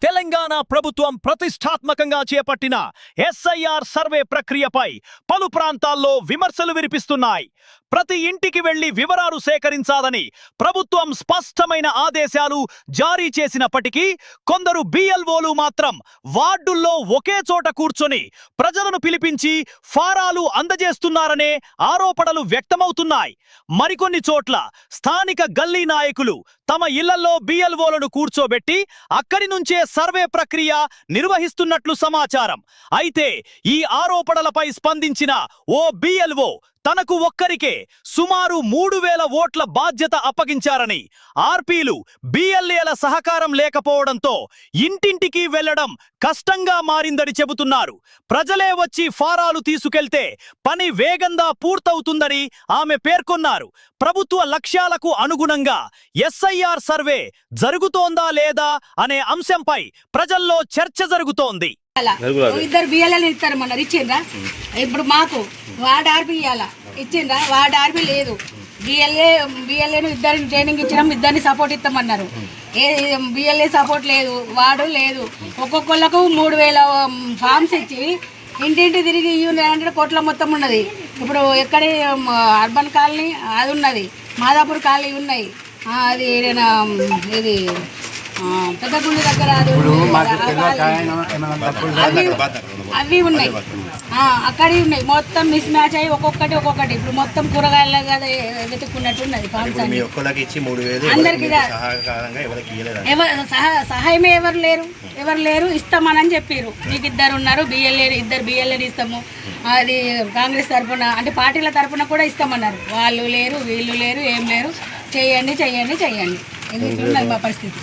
తెలంగాణ ప్రభుత్వం ప్రతిష్టాత్మకంగా చేపట్టిన ఎస్ఐఆర్ సర్వే ప్రక్రియపై పలు ప్రాంతాల్లో విమర్శలు వినిపిస్తున్నాయి. ప్రతి ఇంటికి వెళ్లి వివరాలు సేకరించాలని ప్రభుత్వం స్పష్టమైన ఆదేశాలు జారీ చేసినప్పటికీ కొందరు బిఎల్ఓలు మాత్రం వార్డుల్లో ఒకే చోట కూర్చొని ప్రజలను పిలిపించి ఫారాలు అందజేస్తున్నారనే ఆరోపణలు వ్యక్తమవుతున్నాయి. మరికొన్ని చోట్ల స్థానిక గల్లీ నాయకులు తమ ఇళ్లలో బిఎల్ఓలను కూర్చోబెట్టి అక్కడి నుంచే సర్వే ప్రక్రియ నిర్వహిస్తున్నట్లు సమాచారం. అయితే ఈ ఆరోపణలపై స్పందించిన ఓ బిఎల్ఓ తనకు ఒక్కరికే సుమారు 3000 ఓట్ల బాధ్యత అప్పగించారని, ఆర్పీలు బిఎల్ఏల సహకారం లేకపోవడంతో ఇంటింటికి వెళ్లడం కష్టంగా మారిందని చెబుతున్నారు. ప్రజలే వచ్చి ఫారాలు తీసుకెళ్తే పని వేగంగా పూర్తవుతుందని ఆమె పేర్కొన్నారు. ప్రభుత్వ లక్ష్యాలకు అనుగుణంగా ఎస్ఐఆర్ సర్వే జరుగుతోందా లేదా అనే అంశంపై ప్రజల్లో చర్చ జరుగుతోంది. ఇద్దరు బిఎల్ఏలు ఇస్తారు, మొన్న ఇచ్చిండ్రా. ఇప్పుడు మాకు వార్డ్ ఆర్పీ ఇవ్వాలా, ఇచ్చిండ్రా. వార్డ్ ఆర్పీ లేదు. బిఎల్ఏను ఇద్దరిని ట్రైనింగ్ ఇచ్చినాం, ఇద్దరిని సపోర్ట్ ఇస్తామన్నారు. బిఎల్ఏ సపోర్ట్ లేదు, వార్డు లేదు. ఒక్కొక్కళ్ళకు 3000 ఫామ్స్ ఇచ్చి ఇంటింటి తిరిగి ఇవ్వండి. కోట్ల మొత్తం ఉన్నది. ఇప్పుడు ఎక్కడ అర్బన్ కాలనీ అది ఉన్నది, మాదాపూర్ కాలనీ ఉన్నాయి, అది ఇది పెద్ద గుండె దగ్గర అవి ఉన్నాయి, అక్కడి ఉన్నాయి. మొత్తం మిస్ మ్యాచ్ అయ్యి ఒక్కొక్కటి. ఇప్పుడు మొత్తం కూరగాయల కదా వెతుక్కున్నట్టు ఉన్నది. అందరికి సహాయమే ఎవరు లేరు. ఇస్తామని చెప్పారు. మీకు ఇద్దరు ఉన్నారు ఇద్దరు బిఎల్ఏని ఇస్తాము, అది కాంగ్రెస్ తరఫున అంటే పార్టీల తరఫున కూడా ఇస్తామన్నారు. వాళ్ళు లేరు, వీళ్ళు లేరు, ఏం లేరు. చెయ్యండి. ఇది ఉన్నది మా పరిస్థితి.